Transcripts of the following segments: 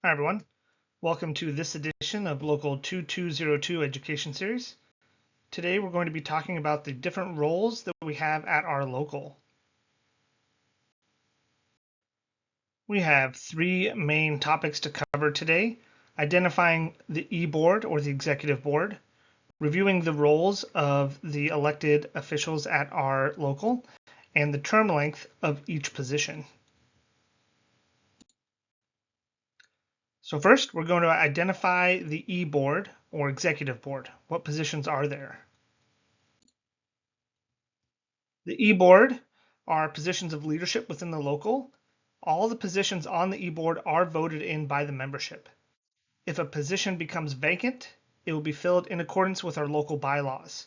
Hi everyone, welcome to this edition of Local 2202 Education Series. Today we're going to be talking about the different roles that we have at our local. We have three main topics to cover today: identifying the e-board or the executive board, reviewing the roles of the elected officials at our local, and the term length of each position. So first, we're going to identify the e-board or executive board. What positions are there? The e-board are positions of leadership within the local. All the positions on the e-board are voted in by the membership. If a position becomes vacant, it will be filled in accordance with our local bylaws.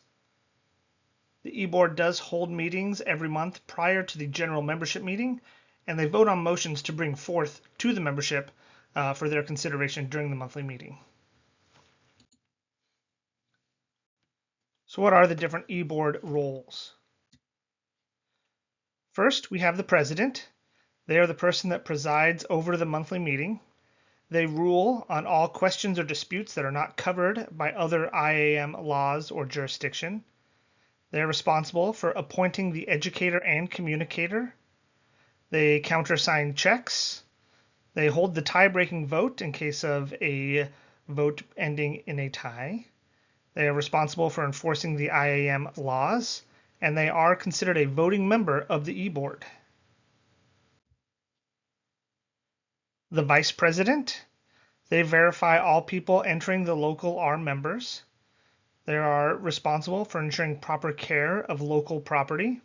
The e-board does hold meetings every month prior to the general membership meeting, and they vote on motions to bring forth to the membership for their consideration during the monthly meeting. So what are the different e-board roles? First, we have the president. They are the person that presides over the monthly meeting. They rule on all questions or disputes that are not covered by other IAM laws or jurisdiction. They are responsible for appointing the educator and communicator. They countersign checks. They hold the tie-breaking vote in case of a vote ending in a tie. They are responsible for enforcing the IAM laws, and they are considered a voting member of the e-board. The vice president, they verify all people entering the local are members. They are responsible for ensuring proper care of local property.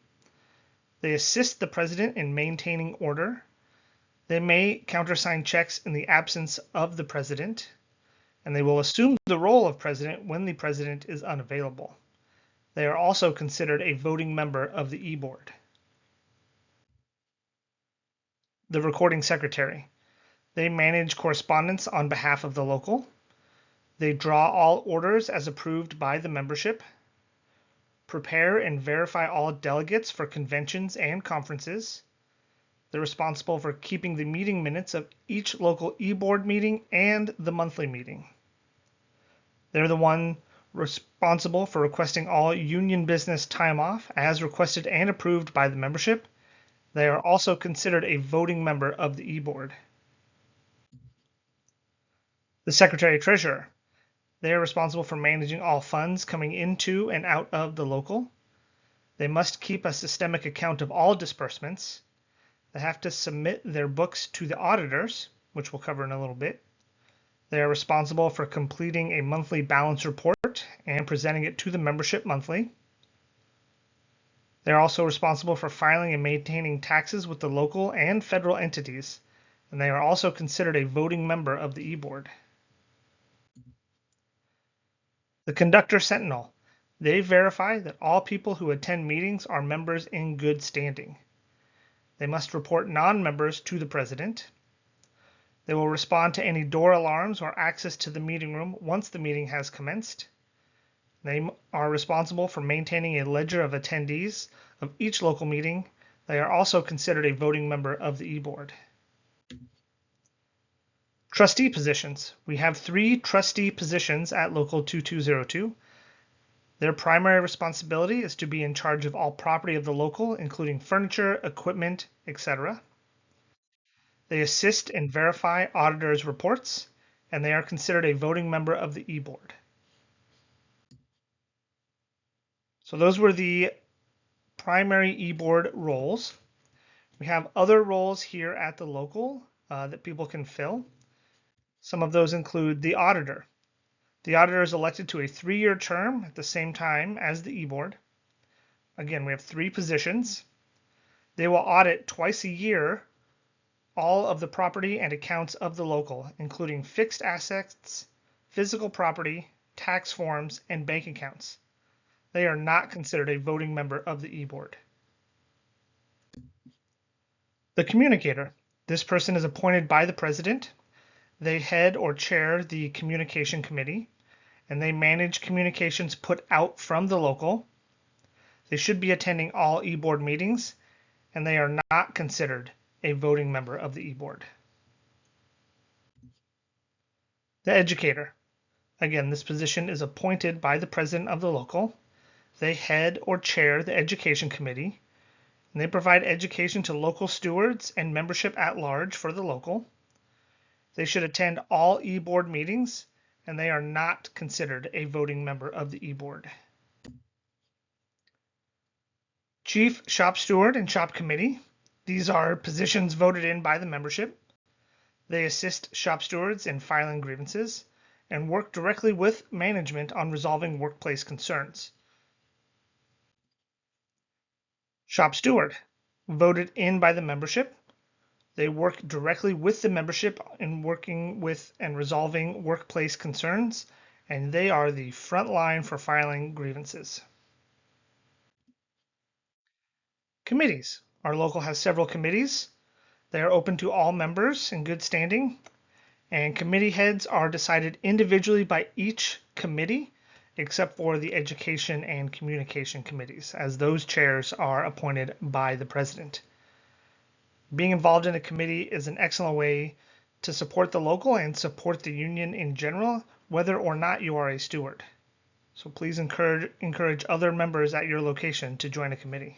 They assist the president in maintaining order. They may countersign checks in the absence of the president, and they will assume the role of president when the president is unavailable. They are also considered a voting member of the e-board. The recording secretary. They manage correspondence on behalf of the local. They draw all orders as approved by the membership, prepare and verify all delegates for conventions and conferences. They're responsible for keeping the meeting minutes of each local e-board meeting and the monthly meeting. They're the one responsible for requesting all union business time off as requested and approved by the membership. They are also considered a voting member of the e-board. The secretary-treasurer. They are responsible for managing all funds coming into and out of the local. They must keep a systemic account of all disbursements. They have to submit their books to the auditors, which we'll cover in a little bit. They are responsible for completing a monthly balance report and presenting it to the membership monthly. They're also responsible for filing and maintaining taxes with the local and federal entities, and they are also considered a voting member of the e-board. The conductor sentinel. They verify that all people who attend meetings are members in good standing. They must report non-members to the president. They will respond to any door alarms or access to the meeting room once the meeting has commenced. They are responsible for maintaining a ledger of attendees of each local meeting. They are also considered a voting member of the e-board. Trustee positions. We have 3 trustee positions at Local 2202. Their primary responsibility is to be in charge of all property of the local, including furniture, equipment, etc. They assist and verify auditors' reports, and they are considered a voting member of the e-board. So those were the primary e-board roles. We have other roles here at the local that people can fill. Some of those include the auditor. The auditor is elected to a 3-year term at the same time as the e-board. Again, we have 3 positions. They will audit twice a year all of the property and accounts of the local, including fixed assets, physical property, tax forms, and bank accounts. They are not considered a voting member of the e-board. The communicator. This person is appointed by the president. They head or chair the communication committee, and they manage communications put out from the local. They should be attending all e-board meetings, and they are not considered a voting member of the e-board. The educator. Again, this position is appointed by the president of the local. They head or chair the education committee, and they provide education to local stewards and membership at large for the local. They should attend all e-board meetings, and they are not considered a voting member of the e-board. Chief Shop Steward and Shop Committee. These are positions voted in by the membership. They assist shop stewards in filing grievances and work directly with management on resolving workplace concerns. Shop Steward, voted in by the membership. They work directly with the membership in working with and resolving workplace concerns, and they are the front line for filing grievances. Committees. Our local has several committees. They are open to all members in good standing, and committee heads are decided individually by each committee, except for the education and communication committees, as those chairs are appointed by the president. Being involved in a committee is an excellent way to support the local and support the union in general, whether or not you are a steward. So please encourage other members at your location to join a committee.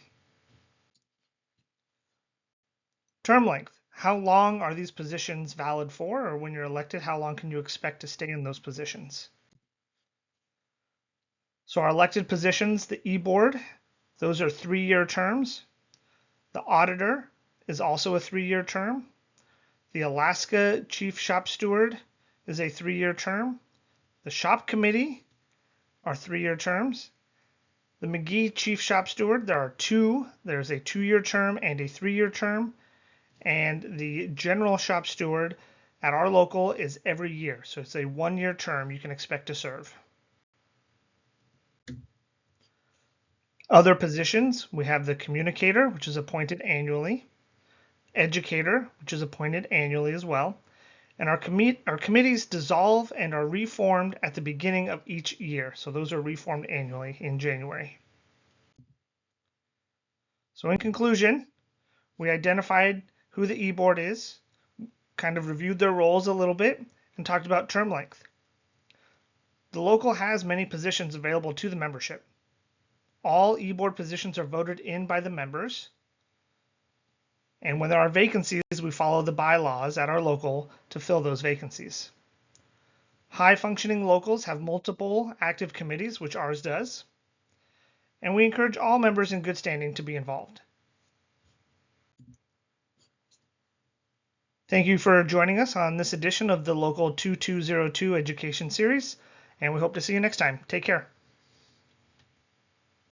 Term length. How long are these positions valid for, or when you're elected, how long can you expect to stay in those positions? So our elected positions, the e-board, those are 3-year terms. The auditor is also a 3-year term. The Alaska Chief Shop Steward is a 3-year term. The Shop Committee are 3-year terms. The Magee Chief Shop Steward, there's a 2-year term and a 3-year term. And the General Shop Steward at our local is every year. So it's a 1-year term you can expect to serve. Other positions, we have the communicator, which is appointed annually, educator, which is appointed annually as well, and our committees dissolve and are reformed at the beginning of each year. So those are reformed annually in January. So in conclusion, we identified who the e-board is, kind of reviewed their roles a little bit, and talked about term length. The local has many positions available to the membership. All e-board positions are voted in by the members. And when there are vacancies, we follow the bylaws at our local to fill those vacancies. High functioning locals have multiple active committees, which ours does. And we encourage all members in good standing to be involved. Thank you for joining us on this edition of the Local 2202 Education Series, and we hope to see you next time. Take care.